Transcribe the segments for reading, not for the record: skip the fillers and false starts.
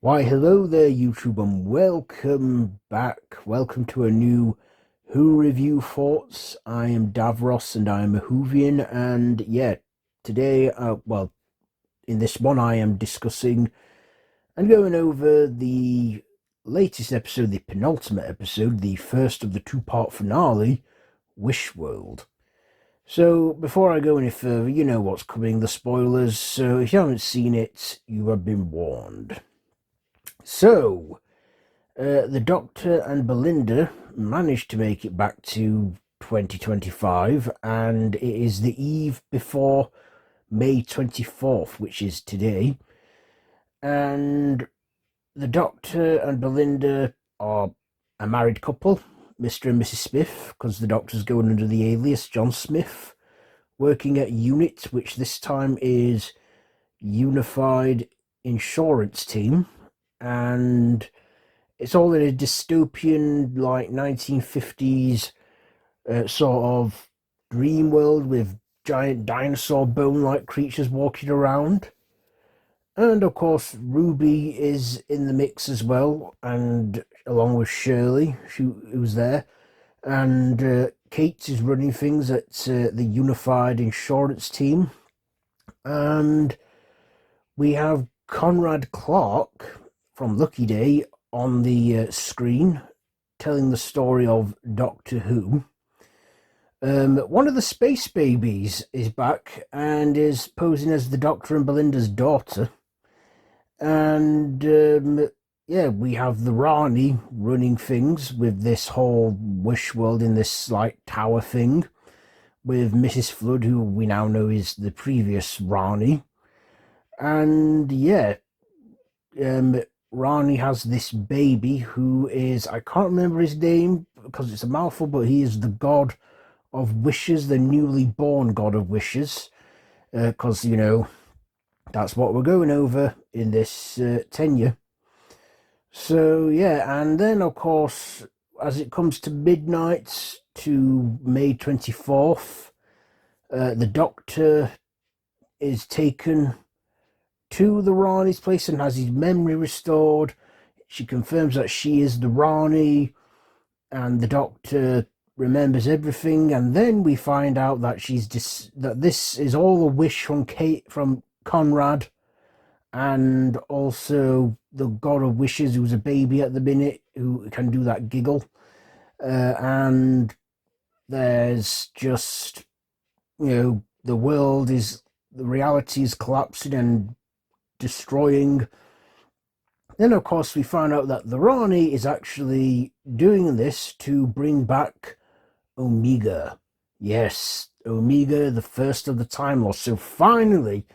Why, hello there, YouTube, and welcome back. Welcome to a new Who Review Thoughts. I am Davros, and I am a Whovian, and yeah, today, in this one, I am discussing and going over the latest episode, the penultimate episode, the first of the two-part finale, Wish World. So, before I go any further, you know what's coming, the spoilers, so if you haven't seen it, you have been warned. So, the Doctor and Belinda managed to make it back to 2025, and it is the eve before May 24th, which is today. And the Doctor and Belinda are a married couple, Mr. and Mrs. Smith, because the Doctor's going under the alias John Smith, working at UNIT, which this time is Unified Insurance Team, and it's all in a dystopian, like 1950s sort of dream world with giant dinosaur bone-like creatures walking around. And of course, Ruby is in the mix as well, and along with Shirley, who's there. And Kate is running things at the Unified Insurance Team. And we have Conrad Clark from Lucky Day on the screen, telling the story of Doctor Who. One of the space babies is back and is posing as the Doctor and Belinda's daughter. And yeah, we have the Rani running things with this whole Wish World in this like tower thing, with Mrs. Flood, who we now know is the previous Rani. And yeah, Rani has this baby who is, I can't remember his name because it's a mouthful, but he is the god of wishes, the newly born god of wishes, because, you know, that's what we're going over in this tenure. So, yeah, and then, of course, as it comes to midnight to May 24th, the Doctor is taken to the Rani's place and has his memory restored. She confirms that she is the Rani, and the Doctor remembers everything. And then we find out that that this is all a wish from from Conrad, and also the God of Wishes, who's a baby at the minute, who can do that giggle. And there's just, you know, the reality is collapsing and destroying. Then of course we find out that the Rani is actually doing this to bring back Omega. Yes, Omega, the first of the Time Lords. So finally,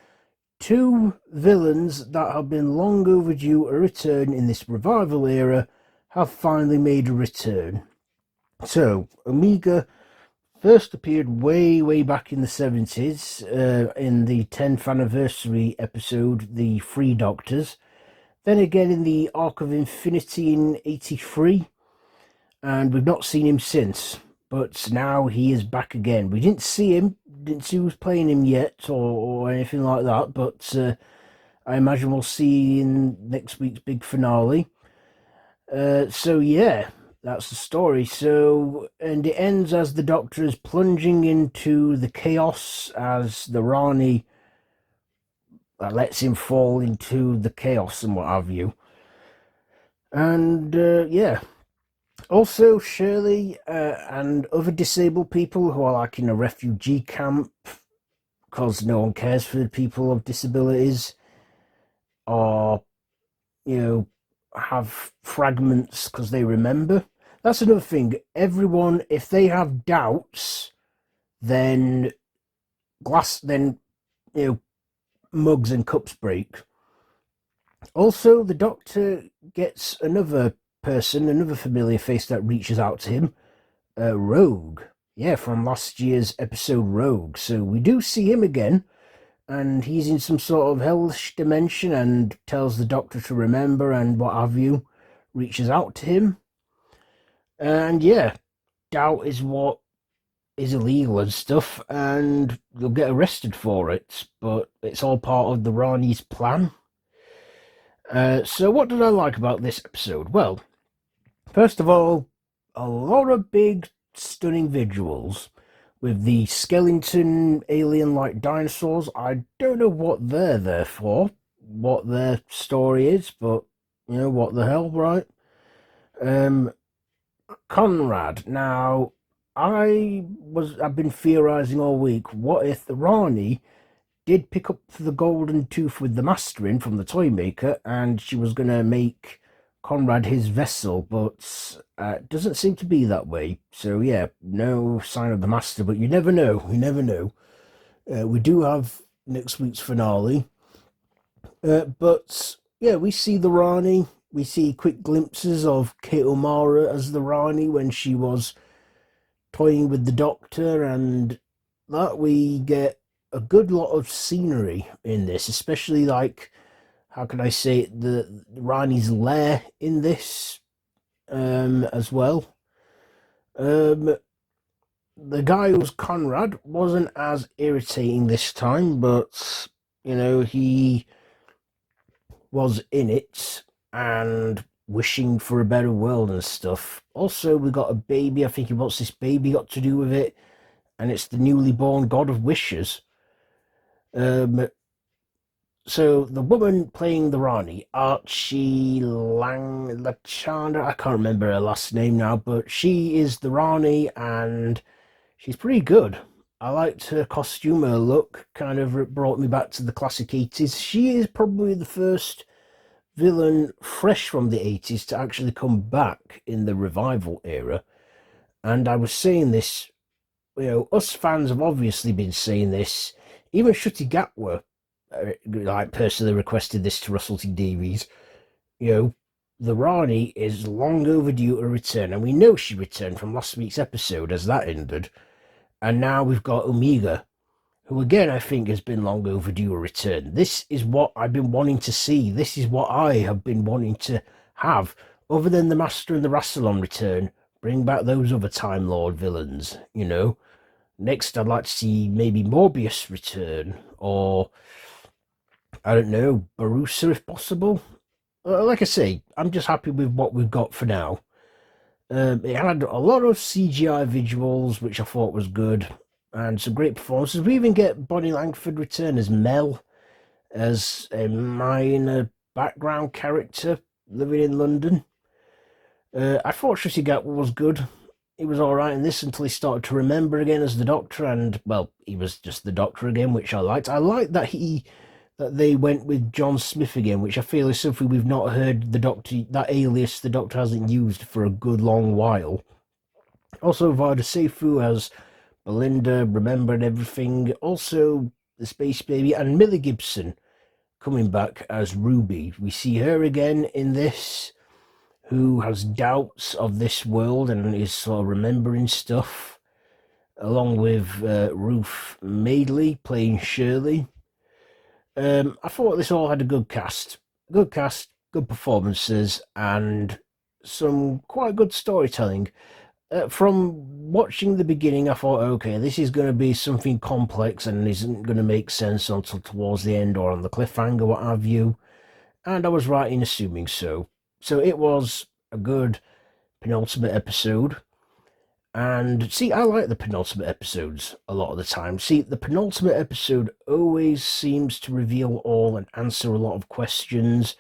two villains that have been long overdue a return in this revival era have finally made a return. So Omega first appeared way back in the 70s, in the 10th anniversary episode, The Three Doctors. Then again in the Arc of Infinity in 83, and we've not seen him since. But now he is back again. We didn't see who was playing him yet, or anything like that, but I imagine we'll see in next week's big finale. So yeah, that's the story. So, and it ends as the Doctor is plunging into the chaos as the Rani lets him fall into the chaos and what have you. And yeah, also Shirley and other disabled people who are like in a refugee camp because no one cares for the people of disabilities, or, you know, have fragments because they remember. That's another thing. Everyone, if they have doubts, then you know, mugs and cups break. Also, the Doctor gets another person, another familiar face that reaches out to him, Rogue. Yeah, from last year's episode Rogue. So we do see him again, and he's in some sort of hellish dimension and tells the Doctor to remember and what have you, reaches out to him. And yeah, doubt is what is illegal and stuff, and you'll get arrested for it, but it's all part of the Rani's plan. So what did I like about this episode? Well, first of all, a lot of big, stunning visuals with the skeleton alien-like dinosaurs. I don't know what they're there for, what their story is, but what the hell, right? Um, Conrad. Now, I've been theorizing all week. What if the Rani did pick up the golden tooth with the master in from the toy maker, and she was going to make Conrad his vessel, but it doesn't seem to be that way. So yeah, no sign of the master, but you never know. You never know. We do have next week's finale, but yeah, we see the Rani. We see quick glimpses of Kate O'Mara as the Rani when she was toying with the Doctor, and that we get a good lot of scenery in this, especially like, how can I say it, the Rani's lair in this as well. The guy who was Conrad wasn't as irritating this time, but he was in it and wishing for a better world and stuff. Also, we got a baby. I think what's this baby got to do with it? And it's the newly born god of wishes. So the woman playing the Rani, Archie Lachanda, I can't remember her last name now, but she is the Rani and she's pretty good. I liked her costume, her look, kind of brought me back to the classic 80s. She is probably the first villain fresh from the 80s to actually come back in the revival era. And I was saying this, us fans have obviously been saying this. Even Ncuti Gatwa, like, personally requested this to Russell T Davies. The Rani is long overdue to return, and we know she returned from last week's episode as that ended. And now we've got Omega, who again I think has been long overdue a return. This is what I've been wanting to see. This is what I have been wanting to have. Other than the Master and the Rassilon return, bring back those other Time Lord villains, Next, I'd like to see maybe Morbius return, or, I don't know, Barusa if possible. Like I say, I'm just happy with what we've got for now. It had a lot of CGI visuals, which I thought was good, and some great performances. We even get Bonnie Langford return as Mel, as a minor background character living in London. I thought Ncuti Gatwa was good. He was all right in this until he started to remember again as the Doctor, and well, he was just the Doctor again, which I liked. I liked that they went with John Smith again, which I feel is something we've not heard the Doctor, that alias the Doctor hasn't used for a good long while. Also, Varada Sethu as Belinda, remembered everything. Also, the Space Baby, and Mille Gibson coming back as Ruby. We see her again in this, who has doubts of this world and is sort of remembering stuff, along with Ruth Madeley playing Shirley. I thought this all had a good cast, good performances, and some quite good storytelling. From watching the beginning, I thought, okay, this is going to be something complex and isn't going to make sense until towards the end or on the cliffhanger, what have you. And I was right in assuming so. So it was a good penultimate episode. And see, I like the penultimate episodes a lot of the time. See, the penultimate episode always seems to reveal all and answer a lot of questions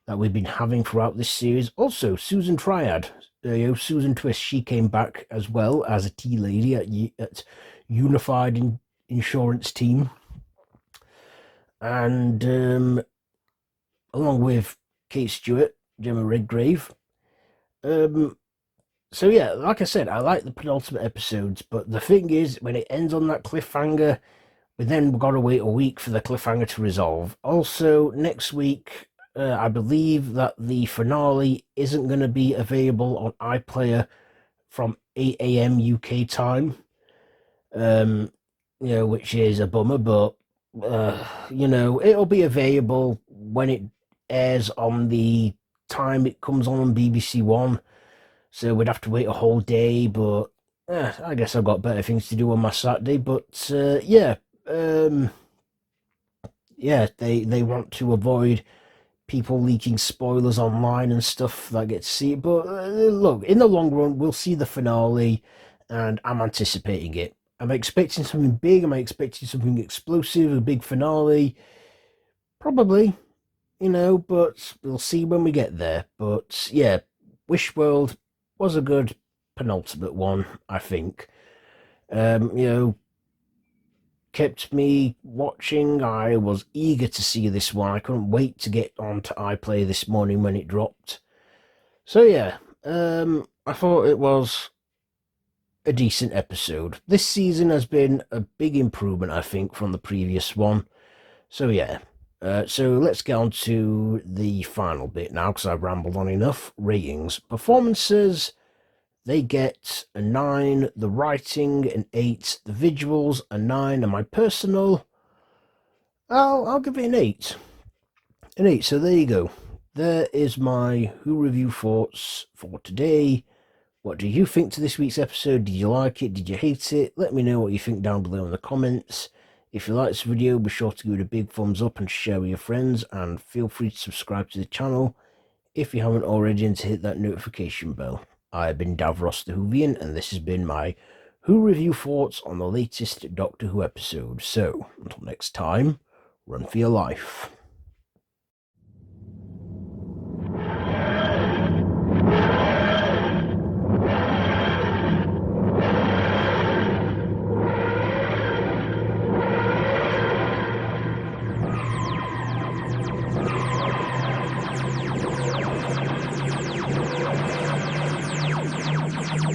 that we've been having throughout this series. Also, Susan Triad, Susan Twist, she came back as well as a tea lady at Unified Insurance Team. And along with Kate Stewart, Jemma Redgrave. So yeah, like I said, I like the penultimate episodes, but the thing is, when it ends on that cliffhanger, we then got to wait a week for the cliffhanger to resolve. Also, next week, I believe that the finale isn't going to be available on iPlayer from 8 a.m. UK time, which is a bummer, but, it'll be available when it airs on the time it comes on BBC One. So we'd have to wait a whole day, but I guess I've got better things to do on my Saturday. But yeah, they want to avoid people leaking spoilers online and stuff that I get to see it. But look, in the long run, we'll see the finale, and I'm anticipating it. I'm expecting something big. I'm expecting something explosive, a big finale. Probably, but we'll see when we get there. But yeah, Wishworld was a good penultimate one, I think. Kept me watching. I was eager to see this one. I couldn't wait to get on to iPlayer this morning when it dropped. So yeah, I thought it was a decent episode. This season has been a big improvement, I think, from the previous one. So yeah, so let's get on to the final bit now, because I've rambled on enough. Ratings. Performances, they get a 9, the writing an 8, the visuals a 9, and my personal, I'll give it an 8. An 8, so there you go. There is my Who Review thoughts for today. What do you think to this week's episode? Did you like it? Did you hate it? Let me know what you think down below in the comments. If you like this video, be sure to give it a big thumbs up and share with your friends, and feel free to subscribe to the channel if you haven't already, and to hit that notification bell. I've been Davros the Whovian, and this has been my Who Review thoughts on the latest Doctor Who episode. So, until next time, run for your life.